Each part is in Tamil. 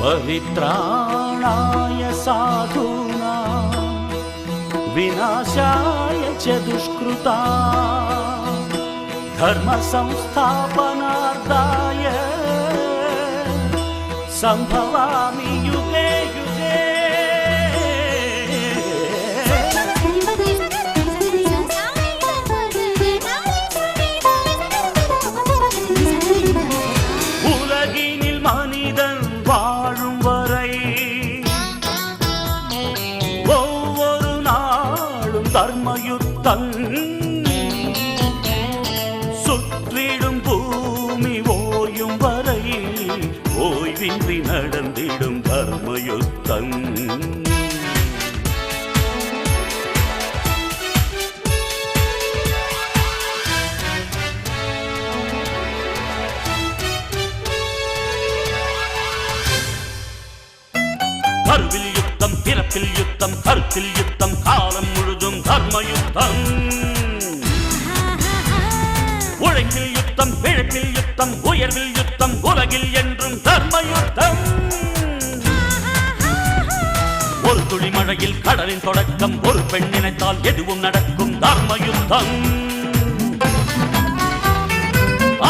परित्राणाय साधूनां विनाशाय च दुष्कृता धर्म संस्थापनार्थाय संभवामि युगे युगे। உலகினில் மனிதன் வாழும் வரை ஒவ்வொரு நாளும் தர்மயுத்தம் சுற்றிடும் பூமி ஓயும் வரை ஓய்வின்றி நடந்திடும் தர்மயுத்தம்। கருவில் யுத்தம், பிறப்பில் யுத்தம், கருத்தில் யுத்தம், காலம் முழுதும் தர்மயுத்தம்। உழைப்பில் யுத்தம், பிழைப்பில் யுத்தம், உயர்வில் யுத்தம், உலகில் என்றும் தர்மயுத்தம்। ஒரு துளி மழையில் கடலின் தொடக்கம், ஒரு பெண் நினைத்தால் எதுவும் நடக்கும் தர்மயுத்தம்।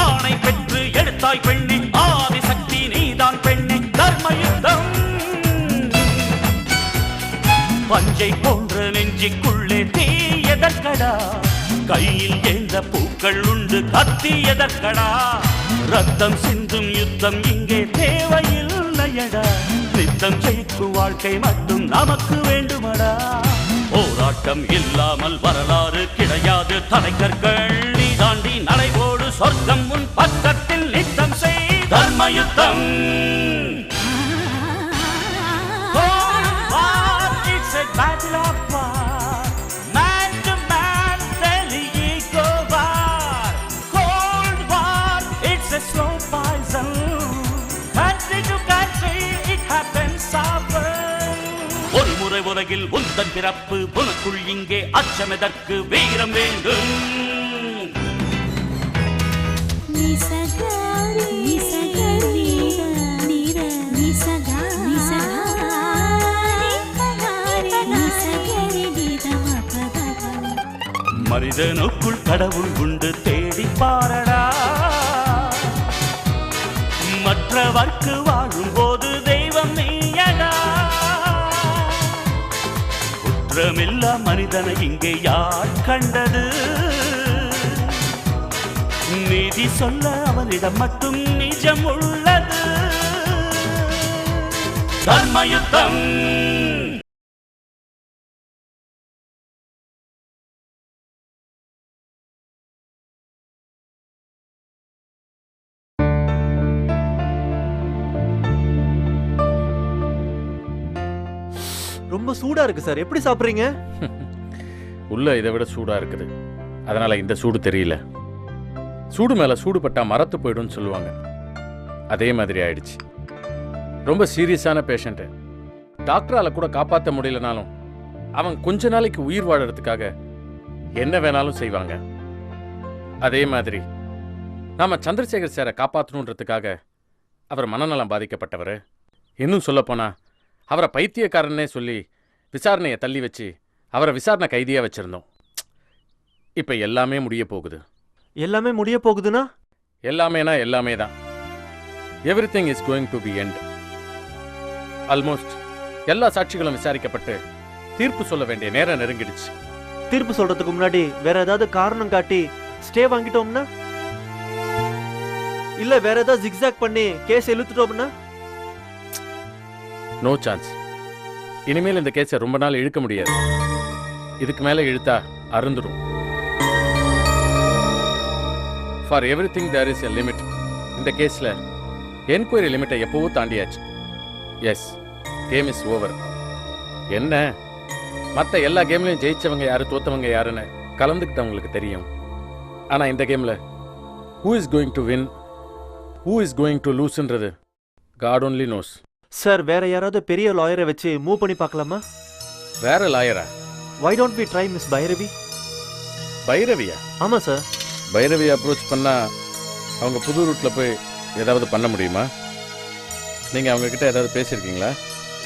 ஆணை பெற்று எடுத்தாய் பெண்ணே, ஆதிசக்தி நீதான் பெண்ணே, தர்மயுத்தம்। பஞ்சை போன்ற நெஞ்சிக்குள்ளே தீ எதற்கடா, கையில் ஏந்த பூக்கள் உண்டு கத்தி எதற்கடா, ரத்தம் சிந்தும் யுத்தம் இங்கே தேவையில்லையடா, நித்தம் ஜெயிக்கும் வாழ்க்கை மட்டும் நமக்கு வேண்டுமடா। போராட்டம் இல்லாமல் வரலாறு கிடையாது, தலைக்கற்கள் நீ தாண்டி நடைபோடு, சொர்க்கம் உன் பக்கத்தில் நித்தம் செய் தர்மயுத்தம்। Battle of war, man to man, daily ego war, cold war, it's a slow poison, country to country, it happens often। ஒரு முறை உலகில் உந்தன் பிறப்பு, உனக்குள் இங்கே அச்சம் எதற்கு, வீரம் வேண்டும்। மனிதனுக்குள் கடவுள் உண்டு, தேடி பாரடா, மற்றவர்க்கு வாழும் போது தெய்வம் நீயடா। குற்றமில்லா மனிதனை இங்கே யார் கண்டது, நீதி சொல்ல அவனிடம் மட்டும் நிஜம் உள்ளது தர்மயுத்தம்। ரொம்ப சூடா இருக்கு சார், எப்படி சாப்பிடுறீங்க? உள்ள இதை விட சூடா இருக்குது, அதனால இந்த சூடு தெரியல। சூடு மேல சூடு பட்டா மரத்து போயிடும்னு சொல்லுவாங்க, அதே மாதிரி ஆயிடுச்சு। ரொம்ப சீரியஸான பேஷண்ட்டு, டாக்டரால கூட காப்பாற்ற முடியலனாலும் அவன் கொஞ்ச நாளைக்கு உயிர் வாழறதுக்காக என்ன வேணாலும் செய்வாங்க। அதே மாதிரி நாம சந்திரசேகர் சாரை காப்பாற்றணுன்றதுக்காக அவர் மனநலம் பாதிக்கப்பட்டவர், இன்னும் சொல்லப்போனா அவரை பைத்தியக்காரன்னே சொல்லி விசாரணையை தள்ளி வச்சு அவரை விசாரணை கைதியா வச்சிருந்தோம்। இப்ப எல்லாமே முடிய போகுது। எல்லாமே முடிய போகுதுன்னா? எல்லாமேனா எல்லாமே தான், everything is going to be end. Almost எல்லா சாட்சிகளும் விசாரிக்கப்பட்டு தீர்ப்பு சொல்ல வேண்டிய நேரம் நெருங்கிடுச்சு। தீர்ப்பு சொல்றதுக்கு முன்னாடி வேற ஏதாவது காரணம் காட்டி ஸ்டே வாங்கிட்டோம்னா, இல்ல வேற ஏதாவது ஜிக்ஸாக் பண்ணி கேஸ் இழுத்துட்டோம்னா? No chance. இனிமேல் இந்த கேஸை ரொம்ப நாள் இழுக்க முடியாது, இதுக்கு மேல இழுத்தா அருந்துடும்। For everything there is a limit. இந்த கேஸ்ல என்கொயரி லிமிட்டை எப்பவோ தாண்டியாச்சு। Yes, game is over. என்ன, மற்ற எல்லா கேம்லையும் ஜெயிச்சவங்க யாரு தோத்தவங்க யாருன்னு கலந்துக்கிட்டவங்களுக்கு தெரியும், ஆனா இந்த கேம்ல who is going to win, who is going to லூஸ்ன்றது காட் ஒன்லி நோஸ்। சார், வேற யாராவது பெரிய லாயரை வச்சு மூவ் பண்ணி பார்க்கலாமா? வேற லாயரா? Why don't we try miss Bhairavi? பைரவியா? ஆமா சார். பைரவி அப்ரோச் பண்ணா அவங்க புது ரூட்ல போய் ஏதாவது பண்ண முடியுமா? நீங்கள் அவங்கக்கிட்ட ஏதாவது பேசியிருக்கீங்களா?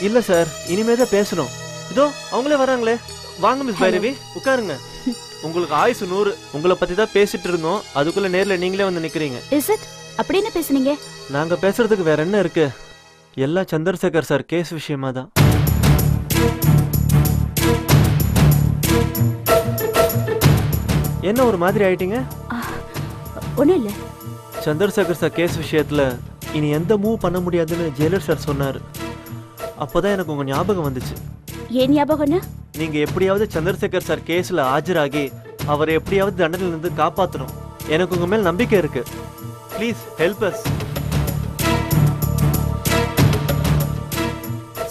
இல்ல சார், இனிமே தான் பேசணும். இதோ அவங்களே வராங்களே. வாங்க மிஸ் பைரவி, உட்காருங்க. உங்களுக்கு ஆயுசு 100. உங்களை பத்தி தான் பேசிட்டு இருந்தோம், அதுக்குள்ள நேர்ல நீங்களே வந்து நிக்கிறீங்க. Is it? அப்படி என்ன பேசுனீங்க? நாங்க பேசுறதுக்கு வேற என்ன இருக்கு? எல்லா சந்திரசேகர் சார் கேஸ் விஷயமா தான். என்ன ஒரு மாதிரி ஆயிட்டீங்க? ஒன்றும் இல்லை. சந்திரசேகர் சார் கேஸ் விஷயத்துல இனி எந்த மூவ் பண்ண முடியாதுன்னு ஜெயலர் சார் சொன்னார். அப்போதான் எனக்கு உங்க ஞாபகம் வந்துச்சு. ஏன் ஞாபகம்னா? நீங்க எப்படியாவது சந்திரசேகர் சார் கேஸ்ல ஆஜராகி அவரை எப்படியாவது தண்டனையிலிருந்து காப்பாற்றணும். எனக்கு உங்க மேல் நம்பிக்கை இருக்கு. Please help us.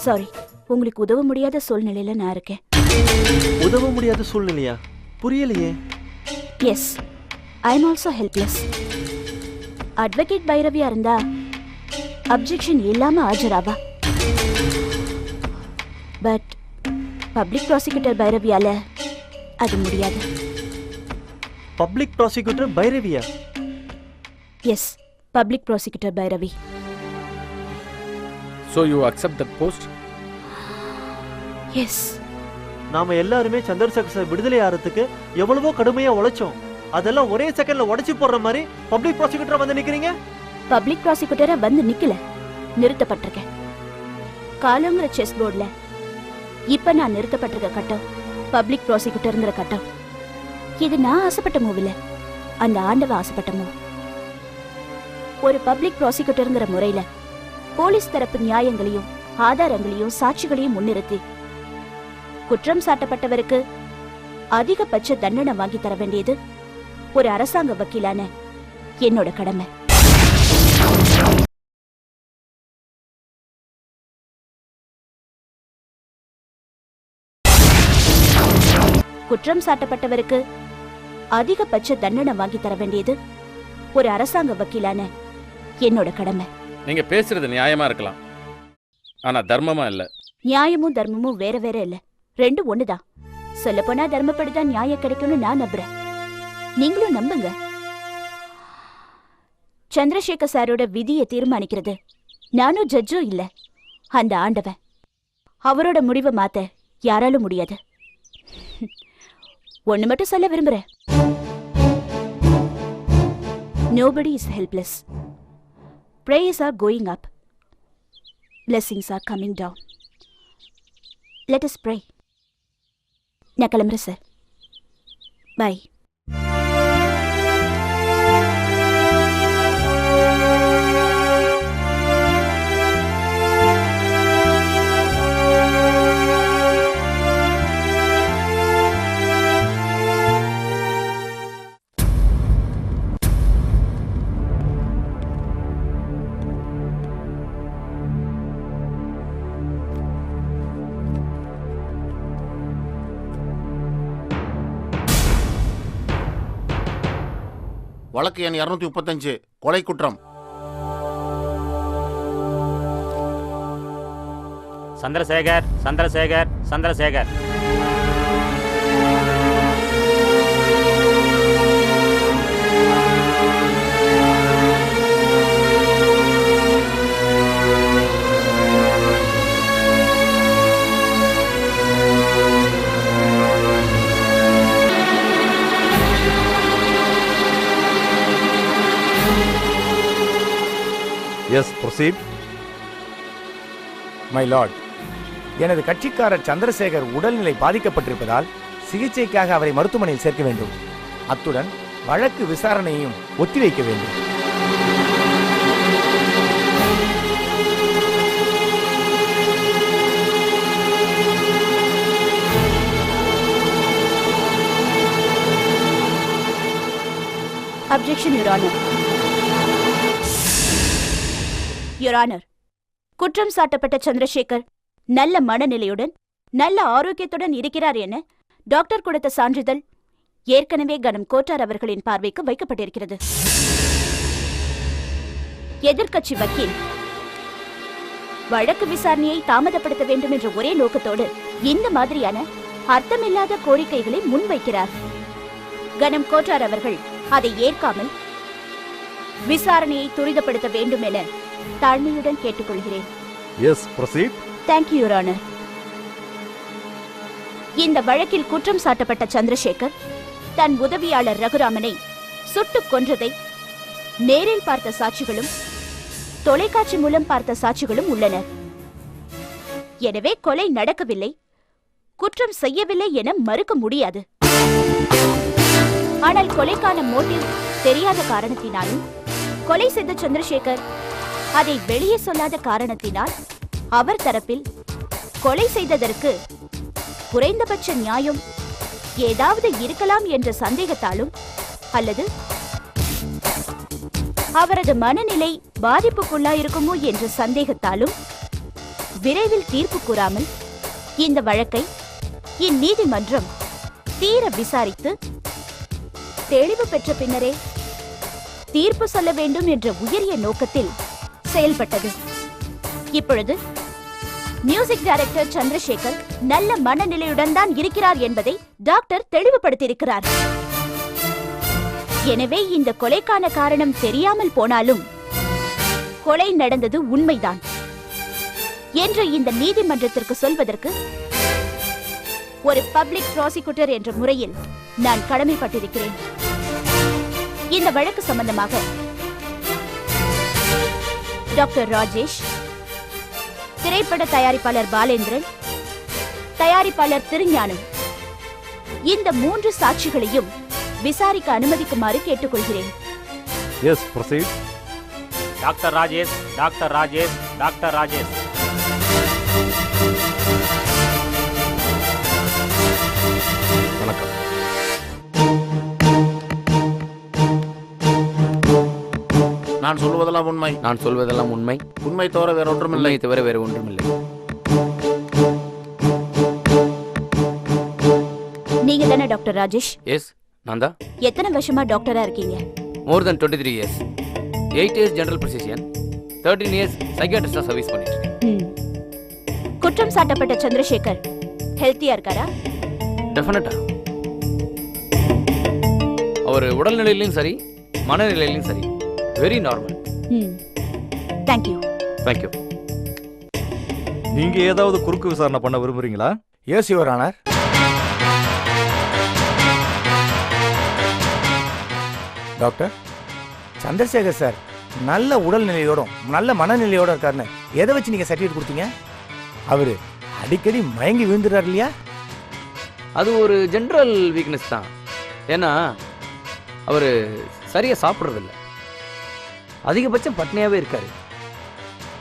சாரி, உங்களுக்கு உதவ முடியாத சூழ்நிலையில நான் இருக்கேன். உதவ முடியாத சூழ்நிலையா? புரியலையே. Yes, I am also helpless. Advocate பைரவியா இருந்தா அப்ஜெக்ஷன் இல்லாம ஆஜராவா. பட் பப்ளிக் ப்ராசிக்யூட்டர் பைரவியால அது முடியாது. பப்ளிக் ப்ராசிக்யூட்டர் பைரவியா? Yes, public prosecutor Bhairavi. So you accept that post? Yes. நாம எல்லாருமே சந்திரசேகர் சார் விடுதலை ஆகிறதுக்கு எவ்வளவோ கடுமையா உழைச்சோம். அதெல்லாம் ஒரே செகண்ட்ல உடைச்சு போடுற மாதிரி பப்ளிக் ப்ராசிக்யூட்டரா வந்து நிக்கிறீங்க. பப்ளிக் ப்ராசிக்யூட்டரா வந்து நிக்கல, நிறுத்தப்பட்டிருக்கேன். காலங்கிற செஸ் போர்டுல இப்ப நான் நிறுத்தப்பட்டிருக்க கட்டம் பப்ளிக் ப்ராசிக்யூட்டர்ங்கிற கட்டம். இது நான் ஆசைப்பட்ட மூவ் இல்ல, அந்த ஆண்டவ ஆசைப்பட்ட மூவ். ஒரு பப்ளிக் ப்ராசிக்யூட்டர்ங்கிற முறையில போலீஸ் தரப்பு நியாயங்களையும் ஆதாரங்களையும் சாட்சிகளையும் முன்னிறுத்தி குற்றம் சாட்டப்பட்டவருக்கு அதிகபட்ச தண்டனை வாங்கி தர வேண்டியது ஒரு அரசாங்க வக்கீலான என்னோட கடமை. குற்றம் சாட்டப்பட்டவருக்கு அதிகபட்ச தண்டனை வாங்கி தர வேண்டியது ஒரு அரசாங்க வக்கீலான என்னோட கடமை. நீங்க பேசுறது நியாயமா இருக்கலாம், ஆனா தர்மமா இல்ல. நியாயமும் தர்மமும் வேற வேற இல்ல, ரெண்டும் ஒண்ணுதான். சொல்ல போனா தர்மப்படிதான் நியாயம் கிடைக்கும்னு நான் நம்புறேன். நீங்களும் நம்புங்க. சந்திரசேகர் சாரோட விதியை தீர்மானிக்கிறது நானும் ஜட்ஜும் இல்ல, அந்த ஆண்டவன். அவரோட முடிவை மாத்த யாராலும் முடியாது. ஒண்ணு மட்டும் சொல்ல விரும்புறேன், nobody is helpless. Prayers are going up, blessings are coming down. Let us pray. நான் கிளம்புறேன் சார். பை. வழக்கு எண் 235 கொலை குற்றம். Chandrasekhar Chandrasekhar Chandrasekhar. Yes, proceed. My lord, எனது கட்சிக்காரர் சந்திரசேகர் உடல்நிலை பாதிக்கப்பட்டிருப்பதால் சிகிச்சைக்காக அவரை மருத்துவமனையில் சேர்க்க வேண்டும். அத்துடன் வழக்கு விசாரணையையும் ஒத்திவைக்க வேண்டும். Objection, Your Honor. Your Honor, குற்றம் சாட்டப்பட்ட சந்திரசேகர் நல்ல மனநிலையுடன் நல்ல ஆரோக்கியத்துடன் இருக்கிறார் என டாக்டர் கொடுத்த சான்றிதழ் ஏற்கனவே கனம் கோட்டார் அவர்களின் பார்வைக்கு வைக்கப்பட்டிருக்கிறது. எதிர்க்கட்சி வக்கீல் வழக்கு விசாரணையை தாமதப்படுத்த வேண்டும் என்ற ஒரே நோக்கத்தோடு இந்த மாதிரியான அர்த்தமில்லாத கோரிக்கைகளை முன்வைக்கிறார். கனம் கோட்டார் அவர்கள் அதை ஏற்காமல் விசாரணையை துரிதப்படுத்த வேண்டும் என தாழ்மையுடன் கேட்டுக்கொள்கிறேன். Yes, proceed. Thank you your honour. இந்த வழக்கில் குற்றம் சாட்டப்பட்ட சந்திரசேகர் தன் உதவியாளர் ரகுராமனை சுட்டுக் கொன்றதை நேரில் பார்த்த சாட்சிகளும் தொலைக்காட்சி மூலம் பார்த்த சாட்சிகளும் உள்ளனர். எனவே கொலை நடக்கவில்லை, குற்றம் செய்யவில்லை என மறுக்க முடியாது. ஆனால் கொலைக்கான மோட்டிவ் தெரியாத காரணத்தினாலும் கொலை செய்த சந்திரசேகர் அதை வெளியே சொல்லாத காரணத்தினால் அவர் தரப்பில் கொலை செய்ததற்கு குறைந்தபட்ச நியாயம் ஏதாவது இருக்கலாம் என்ற சந்தேகத்தாலும் அல்லது அவரது மனநிலை பாதிப்புக்குள்ளாயிருக்குமோ என்ற சந்தேகத்தாலும் விரைவில் தீர்ப்பு கூறாமல் இந்த வழக்கை இந்நீதிமன்றம் தீர விசாரித்து தெளிவு பெற்ற பின்னரே தீர்ப்பு சொல்ல வேண்டும் என்ற உயரிய நோக்கத்தில் செயல்பட்டது. இப்பொழுது மியூசிக் டைரக்டர் சந்திரசேகர் நல்ல மனநிலையுடன் தான் இருக்கிறார் என்பதை டாக்டர் தெளிவுபடுத்தியிருக்கிறார். எனவே இந்த கொலைக்கான காரணம் தெரியாமல் போனாலும் கொலை நடந்தது உண்மைதான் என்று இந்த நீதிமன்றத்திற்கு சொல்வதற்கு ஒரு பப்ளிக் ப்ராசிக்யூட்டர் என்ற முறையில் நான் கடமைப்பட்டிருக்கிறேன். இந்த வழக்கு சம்பந்தமாக டாக்டர் ராஜேஷ், திரைப்பட தயாரிப்பாளர் பாலேந்திரன், தயாரிப்பாளர் திருஞானம், இந்த 3 சாட்சிகளையும் விசாரிக்க அனுமதிக்குமாறு கேட்டுக்கொள்கிறேன். Yes, proceed. Doctor Rajesh, doctor Rajesh, doctor Rajesh. வணக்கம். நான் சொல்வதெல்லாம் உண்மை. நான் சொல்வதெல்லாம் உண்மை. உண்மை தவிர வேற ஒன்றுமில்லை. உண்மையை தவிர வேறு ஒன்றுமில்லை. நீங்க தானே டாக்டர் ராஜேஷ்? எஸ், நான் தான். எத்தனை வருஷமா டாக்டரா இருக்கீங்க? More than 23 years. 8 years general physician, 13 years சைக்கியாட்ரிஸ்டா சர்வீஸ் பண்ணிட்டு இருக்கேன். குற்றம் சாட்டப்பட்ட சந்திரசேகர் ஹெல்த்தியா இருக்காரா? டெஃபினட்டா. அவர் உடல்நிலையிலும் சரி மனநிலையிலும் சரி வெரி நார்மல். தேங்க்யூ. தேங்க்யூ. நீங்க ஏதாவது குறுக்கு விசாரணை பண்ண விரும்புறீங்களா? Yes your honour. Doctor, Chandrasekhar sir நல்ல உடல்நிலையோடும் நல்ல மனநிலையோட இருக்காருன்னு எதை வச்சு நீங்க சர்டிஃபிகேட் கொடுத்தீங்க? அவரு அடிக்கடி மயங்கி விழுந்துடுறாரு இல்லையா? அது ஒரு ஜென்ரல் வீக்னஸ் தான். ஏன்னா அவர் சரியாக சாப்பிட்றதில்ல, அதிகபட்சம் பட்னியாகவே இருக்காரு.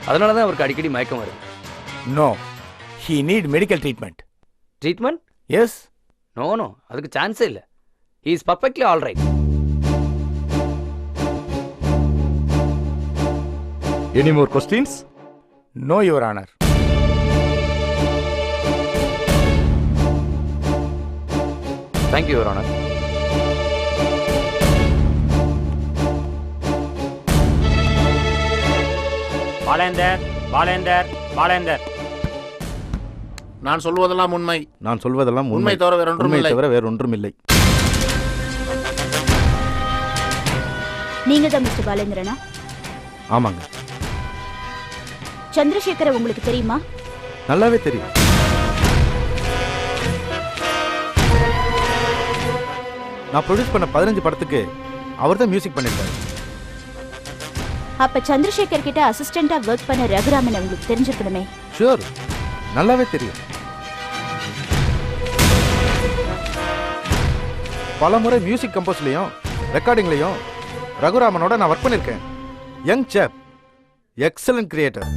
அதனால தான் அவருக்கு அடிக்கடி மயக்கம் வருது. No, he need medical treatment. Treatment? Yes. No no, அதுக்கு சான்ஸே இல்லை. He is perfectly all right. Any more questions? No your honour. Thank you your honour. Balendar, Balendar, Balendar. நான் சொல்வதெல்லாம் உண்மை. நான் சொல்வதெல்லாம் உண்மை தவிர வேற உண்மை ஒன்றுமில்லை. தவிர வேற ஒன்றுமில்லை. நீங்க தான் மிஸ்டர் பாலேந்திரனா? ஆமாங்க, சந்திரசேகரை உங்களுக்கு தெரியுமா? நல்லாவே தெரியும். நான் ப்ரொடியூஸ் பண்ண 15 படத்துக்கு அவர் தான் மியூசிக் பண்ணிருக்காரு. அப்ப சந்திரசேகர் கிட்ட அசிஸ்டண்டா ஒர்க் பண்ண ரகுராமன் உங்களுக்கு தெரிஞ்சிருக்கணுமே? ஷூர், நல்லாவே தெரியும். பல முறை மியூசிக் கம்போஸ்லையும் ரெக்கார்டிங்லையும் ரகுராமனோட நான் ஒர்க் பண்ணியிருக்கேன். Young chap, excellent creator.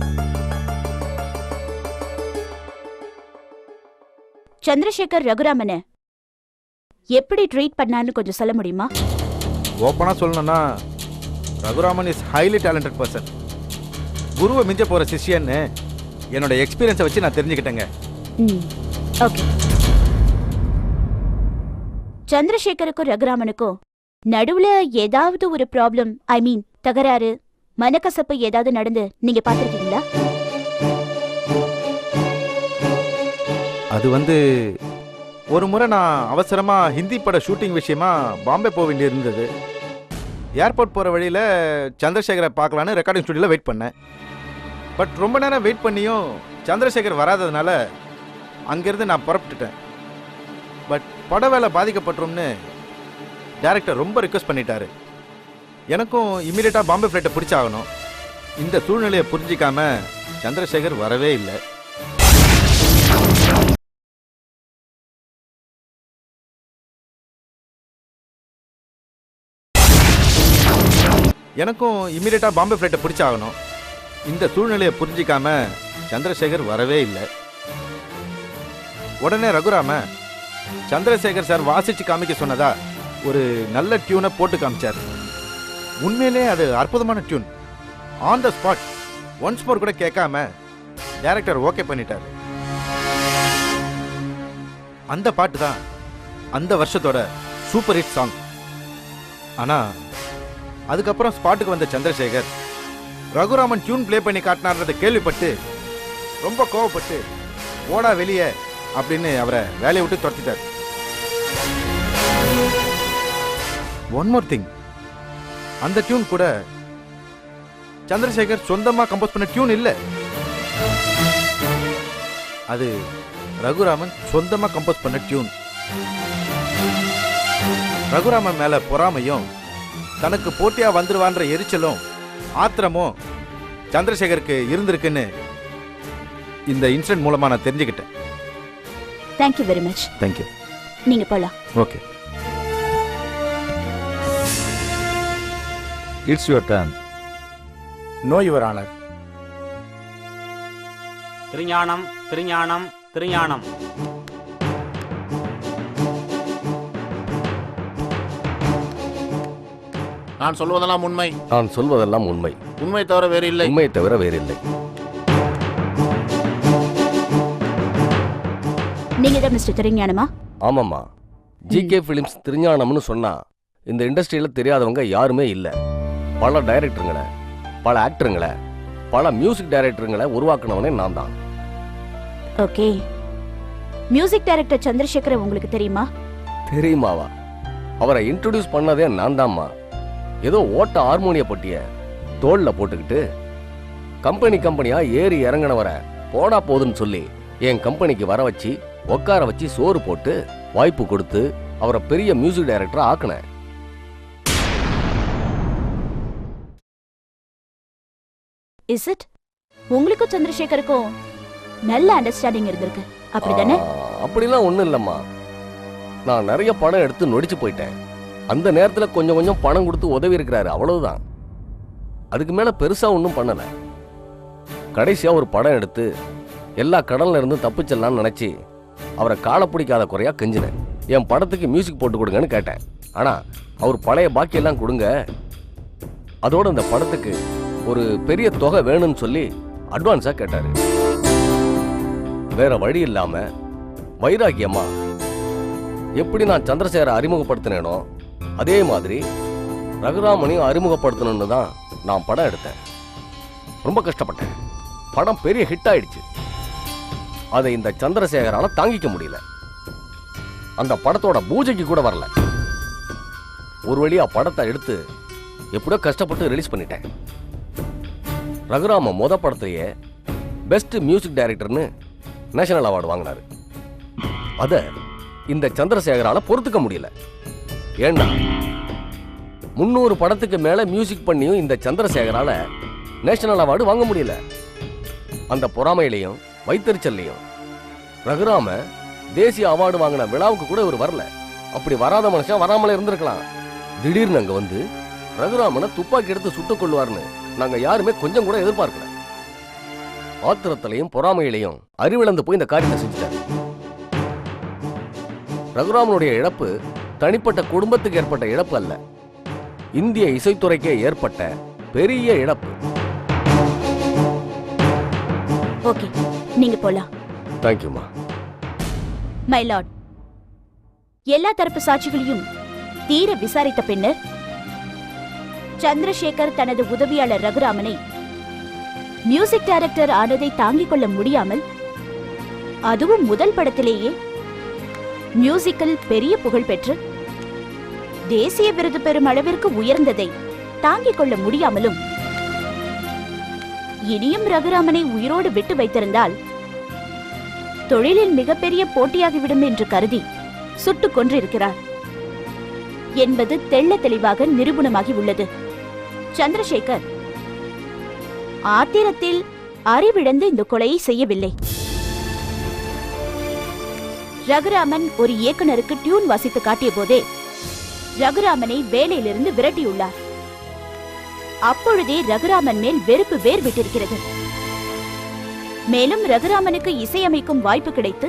Chandrasekhar ரகுராமனை எப்படி ட்ரீட் பண்ணான்னு கொஞ்சம் சொல்ல முடியுமா? ஓப்பனாக சொல்லணும்னா Raghuraman is highly talented person. குருவை மிஞ்ச போகிற சிஷ்யன்னு என்னோட எக்ஸ்பீரியன்ஸை வச்சு நான் தெரிஞ்சுக்கிட்டேங்க. ஓகே. சந்திரசேகருக்கும் ரகுராமனுக்கும் நடுவுல ஏதாவது ஒரு ப்ராப்ளம், ஐ மீன் தகராறு, மனக்கசப்பு ஏதாவது நடந்து நீங்க பார்த்திருக்கீங்களா? அது ஒரு முறை நான் அவசரமாக ஹிந்தி பட ஷூட்டிங் விஷயமா பாம்பே போக வேண்டியிருந்தது. ஏர்போர்ட் போகிற வழியில் சந்திரசேகரை பார்க்கலான்னு ரெக்கார்டிங் ஸ்டுடியோவில் வெயிட் பண்ணேன். பட் ரொம்ப நேரம் வெயிட் பண்ணியும் சந்திரசேகர் வராததுனால அங்கேருந்து நான் புறப்பட்டுட்டேன். பட் பட வேலை பாதிக்கப்பட்டுரும்னு டைரக்டர் ரொம்ப ரிக்வெஸ்ட் பண்ணிட்டாரு. எனக்கும் இம்மீடியட்டாக பாம்பே ஃப்ளைட்டை பிடிச்சாகணும். இந்த சூழ்நிலையை புரிஞ்சிக்காம சந்திரசேகர் வரவே இல்லை. எனக்கும் இம்மீடியட்டாக பாம்பே ஃப்ளைட்டை பிடிச்சாகணும். இந்த சூழ்நிலையை புரிஞ்சிக்காம சந்திரசேகர் வரவே இல்லை. உடனே ரகுராம சந்திரசேகர் சார் வாசிச்சு காமிக்க சொன்னதா ஒரு நல்ல டியூனை போட்டு காமிச்சார். உண்மையிலே அது அற்புதமான tune. On the spot once more கூட கேட்காம டைரக்டர் ஓகே பண்ணிட்டார். அந்த பாட்டு தான் அந்த வருஷத்தோட சூப்பர் ஹிட் சாங். ஆனால் அதுக்கப்புறம் ஸ்பாட்டுக்கு வந்த சந்திரசேகர் ரகுராமன் டியூன் ப்ளே பண்ணி காட்டினார்ன்றதை கேள்விப்பட்டு ரொம்ப கோவப்பட்டு ஓடா வெளியே அப்படின்னு அவரை வேலையை விட்டு துரத்திட்டார். ஒன் மோர் திங், அந்த டியூன் கூட சந்திரசேகர் சொந்தமா கம்போஸ் பண்ண டியூன் இல்லை. அது ரகுராமன் சொந்தமா கம்போஸ் பண்ண டியூன். ரகுராமன் மேல பொறாமையும் தனக்கு போட்டியா வந்துருவான்ற எரிச்சலும் ஆத்திரமும் சந்திரசேகருக்கு இருந்திருக்குன்னு இந்த இன்சிடென்ட் மூலமா நான் தெரிஞ்சுக்கிட்டேன். Thank you very much. தேங்க்யூ. நீங்க போலாம். Okay. It's your turn. No your honour. Thirugnanam Thirugnanam Thirugnanam. நான் சொல்வதெல்லாம் உண்மை. நான் சொல்வதெல்லாம் உண்மை. உண்மை தவிர வேறு இல்லை. உண்மை தவிர வேறில்லை. நீங்க தான் மிஸ்டர் திருஞானமா? ஆமாம்மா. ஜிகே ஃபிலிம்ஸ் திருஞானம்னு சொன்னா இந்த இண்டஸ்ட்ரியில் தெரியாதவங்க யாருமே இல்லை. பல டைரக்டருங்களை, பல ஆக்டருங்களை, பல மியூசிக் டைரக்டருங்களை உருவாக்குனவனே நான் தான். ஓகே. மியூசிக் டைரக்டர் சந்திரசேகரை உங்களுக்கு தெரியுமா? தெரியுமாவா? அவரை இன்ட்ரோடியூஸ் பண்ணதே நான் தான்மா. ஏதோ ஓட்ட ஹார்மோனிய பட்டிய தோல்ல போட்டுக்கிட்டு கம்பெனியா ஏறி இறங்கினவரை போடா போதுன்னு சொல்லி என் கம்பெனிக்கு வர வச்சு உட்கார வச்சு சோறு போட்டு வாய்ப்பு கொடுத்து அவரை பெரிய மியூசிக் டைரக்டரா ஆக்குனேன். Is it? உங்களுக்கும் சந்திரசேகருக்கும் நல்ல அண்டர்ஸ்டாண்டிங் இருந்திருக்கு, அப்படிதானே? அப்படிலாம் ஒண்ணும் இல்லம்மா. நான் நிறைய படம் எடுத்து நொடிச்சு போயிட்டேன். அந்த நேரத்துல கொஞ்சம் கொஞ்சம் பணம் கொடுத்து உதவி இருக்கிறாரு, அவ்வளவுதான். அதுக்கு மேல பெருசா ஒன்றும் பண்ணல. கடைசியா ஒரு படம் எடுத்து எல்லா கடல்ல இருந்து தப்பிச்சிடலாம்னு நினைச்சு அவரை காலை பிடிக்காத குறையா கெஞ்சினேன். என் படத்துக்கு மியூசிக் போட்டு கொடுங்கன்னு கேட்டேன். ஆனா அவர் பழைய பாக்கியெல்லாம் கொடுங்க, அதோட இந்த படத்துக்கு ஒரு பெரிய தொகை வேணும்னு சொல்லி அட்வான்ஸா கேட்டாரு. வேற வழி இல்லாம வைராகியமா எப்படி நான் சந்திரசேகரை அறிமுகப்படுத்தினேனோ அதே மாதிரி ரகுராமனையும் அறிமுகப்படுத்தணும்னு தான் நான் படம் எடுத்தேன். ரொம்ப கஷ்டப்பட்டேன். படம் பெரிய ஹிட் ஆயிடுச்சு. அதை இந்த சந்திரசேகரால தாங்கிக்க முடியல. அந்த படத்தோட பூஜைக்கு கூட வரல. ஒரு வழியா படத்தை எடுத்து எப்படியோ கஷ்டப்பட்டு ரிலீஸ் பண்ணிட்டேன். ரகுராம மொத படத்தையே பெஸ்ட் மியூசிக் டைரக்டர்னு நேஷனல் அவார்டு வாங்கினாரு. அத இந்த சந்திரசேகரால பொறுத்துக்க முடியல. ஏன்னா 300 படத்துக்கு மேல மியூசிக் பண்ணியும் இந்த சந்திரசேகரால நேஷனல் அவார்டு வாங்க முடியல. அந்த பொறாமையிலையும் வைத்தறிச்சல்லையும் ரகுராம தேசிய அவார்டு வாங்கின விழாவுக்கு கூட இவர் வரல. அப்படி வராத மனுஷன் வராமலே இருந்திருக்கலாம். திடீர்னு அங்க வந்து ரகுராமனை துப்பாக்கி எடுத்து சுட்டுக் கொள்வார்னு நாங்க யாருமே கொஞ்சம் கூட எதிர்பார்க்கல. ஆத்திரத்திலையும் பொறாமையிலையும் அறிவிழந்து போய் இந்த காரியத்தை செஞ்சுட்டார். ரகுராமனுடைய இழப்பு தனிப்பட்ட குடும்பத்துக்கு ஏற்பட்ட இழப்பு அல்ல, இந்திய இசைத்துறைக்கே ஏற்பட்ட பெரிய இழப்பு. ஓகே, நீங்க போலாம். தேங்க்யூமா. மை லார்ட், எல்லா தரப்பு சாட்சிகளையும் தீர விசாரித்த பின்னர் சந்திரசேகர் தனது உதவியாளர் ரகுராமனை மியூசிக் டைரக்டர் ஆனதை தாங்கிக் கொள்ள முடியாமல், அதுவும் முதல் படத்திலேயே மியூசிக்கில் பெரிய புகழ் பெற்று தேசிய விருது பெறும் அளவிற்கு உயர்ந்ததை தாங்கிக் கொள்ள முடியாமலும் இனியும் ரகுராமனை உயிரோடு விட்டு வைத்திருந்தால் தொழிலில் மிகப்பெரிய போட்டியாகிவிடும் என்று கருதி சுட்டுக் கொன்றிருக்கிறார் என்பது தெள்ள தெளிவாக நிரூபணமாகி உள்ளது. சந்திரசேகர் ஆத்திரத்தில் அறிவிழந்து இந்த கொலையை செய்யவில்லை. ரகுராமன் ஒரு இயக்குனருக்கு டியூன் வாசித்து காட்டிய போதே ரகுராமனை வேலையிலிருந்து விரட்டியுள்ளார். அப்பொழுதே ரகுராமன் மேல் வெறுப்பு வேர் விட்டிருக்கிறது. மேலும் ரகுராமனுக்கு இசையமைக்கும் வாய்ப்பு கிடைத்து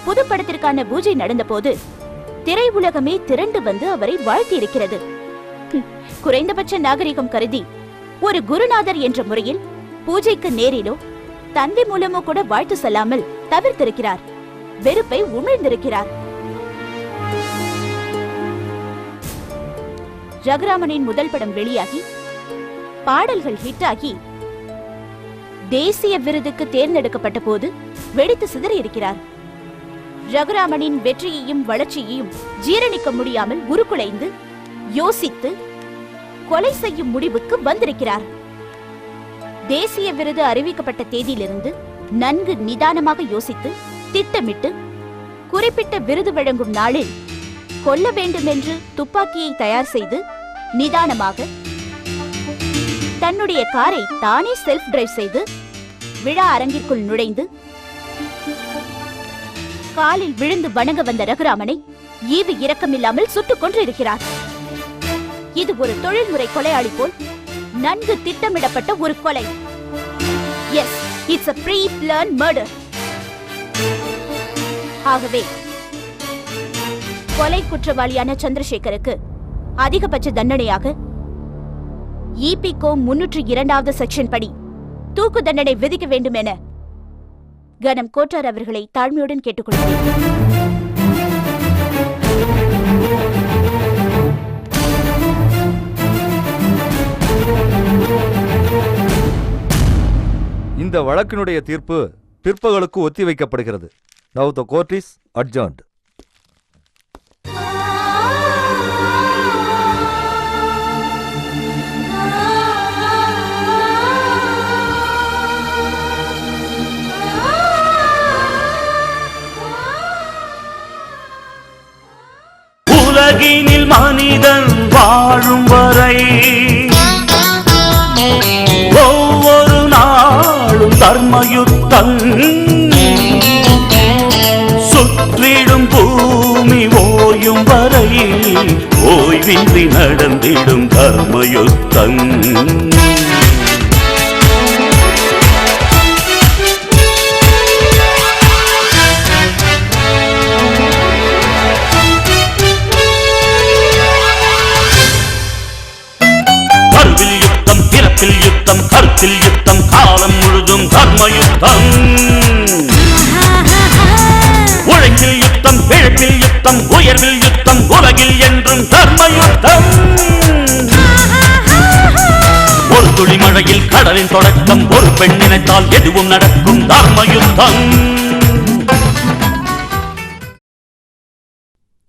புதுப்படத்திற்கான பூஜை நடந்த போது திரை உலகமே திரண்டு வந்து அவரை வாழ்த்தியிருக்கிறது. குறைந்தபட்ச நாகரிகம் கருதி ஒரு குருநாதர் என்ற முறையில் பூஜைக்கு நேரிலோ தந்தை மூலமோ கூட வாழ்த்து சொல்லாமல் தவிர்த்திருக்கிறார். வெறுப்பை உமிழ்ந்திருக்கிறார். ரகுராமனின் முதல் படம் வெளியாகி பாடல்கள் ஹிட்டாகி தேசிய விருதுக்கு தேர்ந்தெடுக்கப்பட்ட போது வெடித்து சிதறி இருக்கிறார். ரகுராமனின் வெற்றியையும் வளர்ச்சியையும் ஜீரணிக்க முடியாமல் உருக்குலைந்து யோசித்து கொலை செய்யும் முடிவுக்கு வந்திருக்கிறார். தேசிய விருது அறிவிக்கப்பட்ட தேதியிலிருந்து நன்கு நிதானமாக யோசித்து திட்டமிட்டு குறிப்பிட்ட விருது வழங்கும் நாளில் கொல்ல வேண்டும் என்று துப்பாக்கியை தயார் செய்து நிதானமாக தன்னுடைய காரை தானே செல்ஃப் டிரைவ் செய்து விழா அரங்கிற்குள் நுழைந்து காலில் விழுந்து வணங்க வந்த ரகுராமனை ஈவு இரக்கமில்லாமல் சுட்டுக் கொன்றிருக்கிறார். இது ஒரு தொழில்முறை கொலையாளி போல் நன்கு திட்டமிடப்பட்ட ஒரு கொலை. Yes, it's a pre-planned murder. ஆகவே கொலை குற்றவாளியான சந்திரசேகருக்கு அதிகபட்ச தண்டனையாக இபிகோ 302வது செக்ஷன் படி தூக்கு தண்டனை விதிக்க வேண்டும் என கனம் கோட்டார் அவர்களை தாழ்மையுடன் கேட்டுக்கொள்கிறேன். இந்த வழக்கினுடைய தீர்ப்பு பிற்பகலுக்கு ஒத்திவைக்கப்படுகிறது. Now the court is adjourned. உலகினில் மனிதன் வாழும் வரை ஒவ்வொரு நாளும் தர்மயுத்தம், சுற்றிடும் பூமி ஓயும் வரை ஓய்வின்றி நடந்திடும் தர்மயுத்தம். யுத்தம், கருத்தில் யுத்தம், காலம் முழுதும் தர்மயுத்தம். உழைப்பில் யுத்தம், பிழைப்பில் யுத்தம், உயர்வில் யுத்தம், உலகில் என்றும் தர்மயுத்தம். ஒரு துளி மழையில் கடலின் தொடக்கம், ஒரு பெண் நினைத்தால் எதுவும் நடக்கும் தர்மயுத்தம்.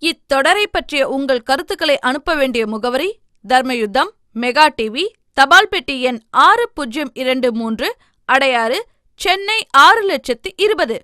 இத்தொடரை பற்றிய உங்கள் கருத்துக்களை அனுப்ப வேண்டிய முகவரி தர்மயுத்தம், மெகா டிவி, தபால் பெட்டி எண் 6023, அடையாறு, சென்னை 6020.